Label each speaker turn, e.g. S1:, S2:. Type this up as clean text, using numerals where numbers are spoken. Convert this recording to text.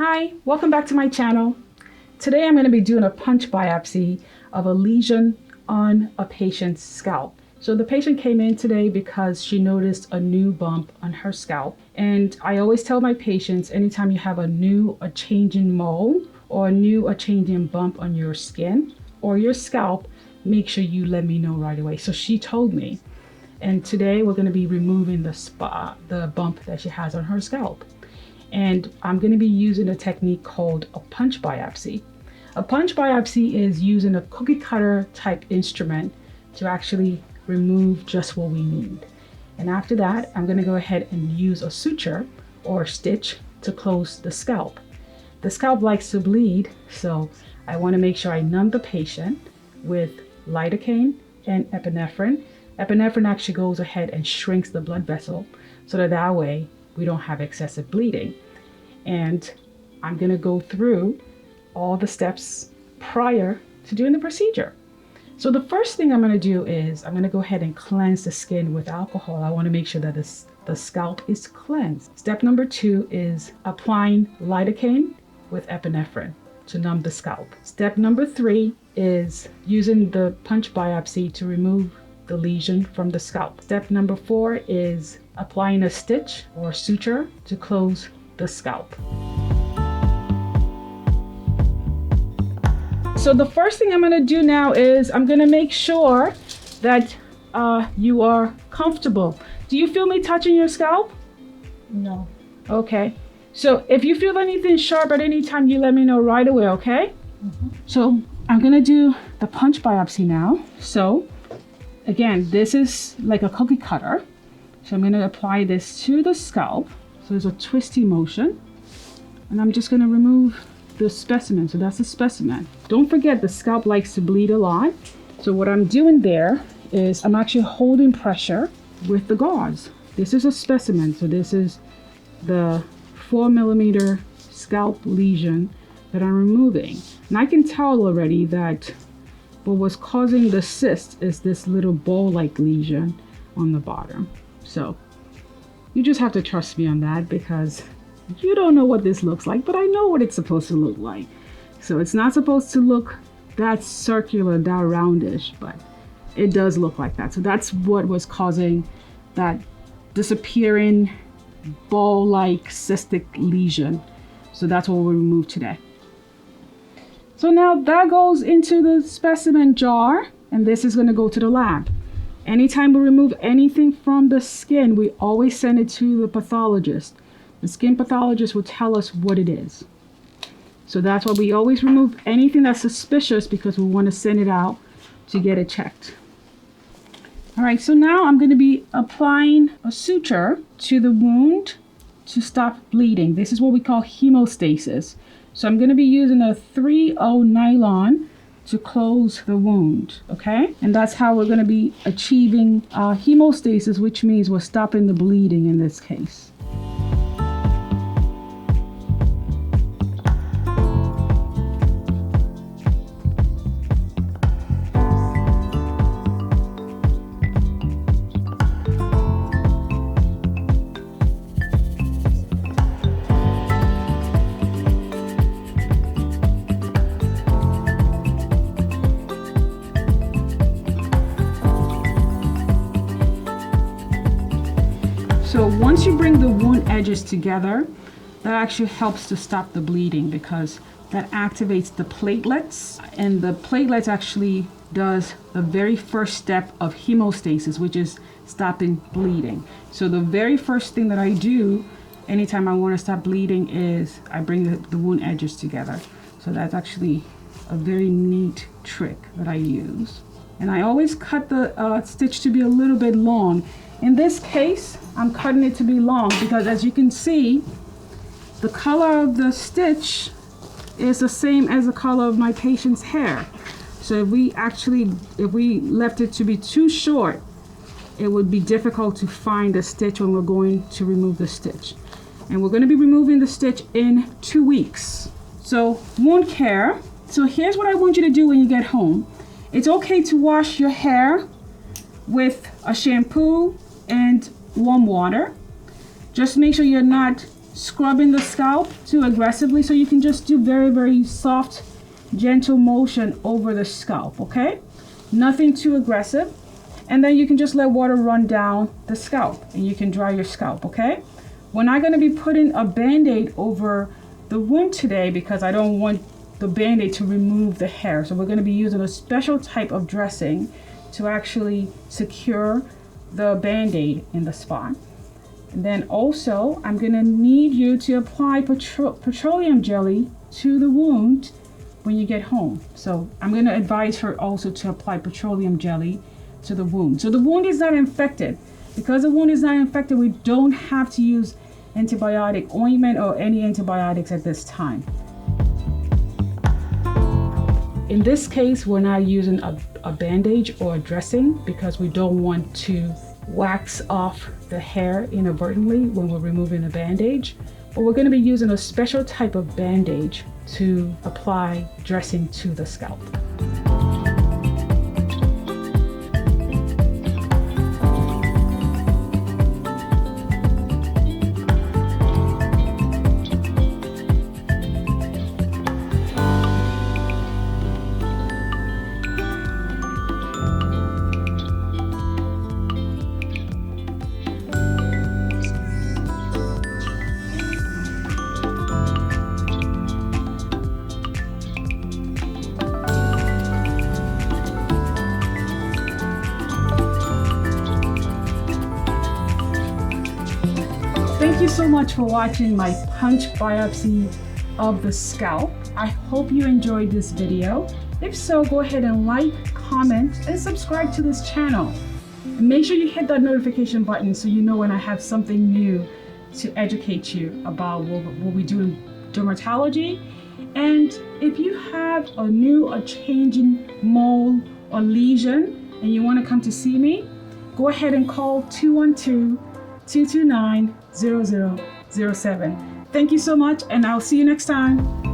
S1: Hi, welcome back to my channel. Today I'm going to be doing a punch biopsy of a lesion on a patient's scalp. So the patient came in today because she noticed a new bump on her scalp. And I always tell my patients, anytime you have a changing mole or a changing bump on your skin or your scalp, make sure you let me know right away. So she told me. And today we're going to be removing the bump that she has on her scalp. And I'm going to be using a technique called a punch biopsy. A punch biopsy is using a cookie cutter type instrument to actually remove just what we need. And after that, I'm going to go ahead and use a suture or stitch to close the scalp. The scalp likes to bleed, so I want to make sure I numb the patient with lidocaine and epinephrine. Epinephrine actually goes ahead and shrinks the blood vessel so that way we don't have excessive bleeding. And I'm going to go through all the steps prior to doing the procedure. So the first thing I'm going to do is I'm going to go ahead and cleanse the skin with alcohol. I want to make sure that the scalp is cleansed. Step number 2 is applying lidocaine with epinephrine to numb the scalp. Step number 3 is using the punch biopsy to remove the lesion from the scalp. Step number 4 is applying a stitch or suture to close the scalp. So the first thing I'm going to do now is I'm going to make sure that you are comfortable. Do you feel me touching your scalp?
S2: No.
S1: Okay. So if you feel anything sharp at any time, you let me know right away, okay? So I'm going to do the punch biopsy now. So again, this is like a cookie cutter. So I'm going to apply this to the scalp. So there's a twisty motion. And I'm just going to remove the specimen. So that's the specimen. Don't forget, the scalp likes to bleed a lot. So what I'm doing there is I'm actually holding pressure with the gauze. This is a specimen. So this is the 4mm scalp lesion that I'm removing. And I can tell already that what was causing the cyst is this little ball-like lesion on the bottom. So you just have to trust me on that because you don't know what this looks like, but I know what it's supposed to look like. So it's not supposed to look that circular, that roundish, but it does look like that. So that's what was causing that disappearing ball-like cystic lesion. So that's what we'll remove today. So now that goes into the specimen jar, and this is going to go to the lab. Anytime we remove anything from the skin, we always send it to the pathologist. The skin pathologist will tell us what it is. So that's why we always remove anything that's suspicious, because we want to send it out to get it checked. All right, so now I'm going to be applying a suture to the wound to stop bleeding. This is what we call hemostasis. So I'm going to be using a 3/0 nylon to close the wound, okay? And that's how we're going to be achieving hemostasis, which means we're stopping the bleeding in this case. So once you bring the wound edges together, that actually helps to stop the bleeding because that activates the platelets, and the platelets actually does the very first step of hemostasis, which is stopping bleeding. So the very first thing that I do anytime I want to stop bleeding is I bring the wound edges together. So that's actually a very neat trick that I use. And I always cut the stitch to be a little bit long. In this case, I'm cutting it to be long because, as you can see, the color of the stitch is the same as the color of my patient's hair. So if we left it to be too short, it would be difficult to find the stitch when we're going to remove the stitch. And we're going to be removing the stitch in 2 weeks. So wound care. So here's what I want you to do when you get home. It's okay to wash your hair with a shampoo and warm water. Just make sure you're not scrubbing the scalp too aggressively, so you can just do very, very soft, gentle motion over the scalp, okay? Nothing too aggressive. And then you can just let water run down the scalp and you can dry your scalp, okay? We're not gonna be putting a Band-Aid over the wound today because I don't want the Band-Aid to remove the hair. So we're gonna be using a special type of dressing to actually secure the Band-Aid in the spot. And then also, I'm gonna need you to apply petroleum jelly to the wound when you get home. So I'm gonna advise her also to apply petroleum jelly to the wound. So the wound is not infected. Because the wound is not infected, we don't have to use antibiotic ointment or any antibiotics at this time. In this case, we're not using a bandage or a dressing because we don't want to wax off the hair inadvertently when we're removing the bandage. But we're going to be using a special type of bandage to apply dressing to the scalp. Thank you so much for watching my punch biopsy of the scalp. I hope you enjoyed this video. If so, go ahead and like, comment, and subscribe to this channel. And make sure you hit that notification button so you know when I have something new to educate you about what we do in dermatology. And if you have a changing mole or lesion and you want to come to see me, go ahead and call 212-229-0007. Thank you so much, and I'll see you next time.